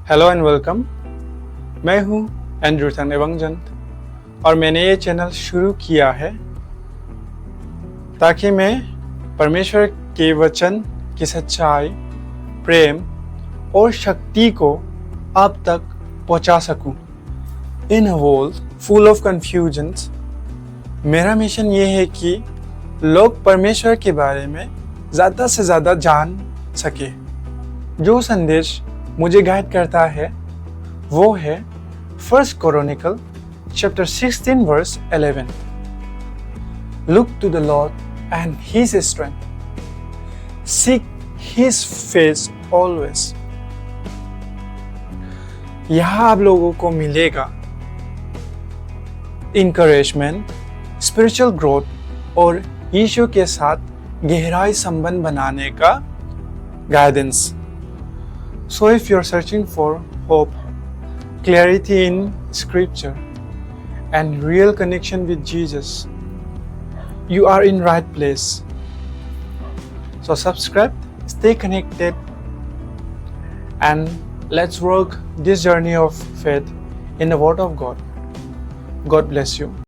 Hello and welcome. मैं हूं Andrew वंगजन और मैंने ये चैनल शुरू किया है ताकि मैं परमेश्वर के वचन की सच्चाई, प्रेम और शक्ति को आप तक पहुंचा सकूं। In a world full of confusions, मेरा मिशन ये है कि लोग परमेश्वर के बारे में ज़्यादा से ज़्यादा जान सके। जो संदेश मुझे गाइड करता है वो है 1 Chronicle chapter 16 verse 11. Look to the Lord and His strength. Seek His face always. यहाँ आप लोगों को मिलेगा encouragement, spiritual growth और यीशु के साथ गहराई संबंध बनाने का guidance. So if you're searching for hope, clarity in scripture and real connection with Jesus, you are in right place. So subscribe, stay connected, and let's work this journey of faith in the Word of God. God bless you.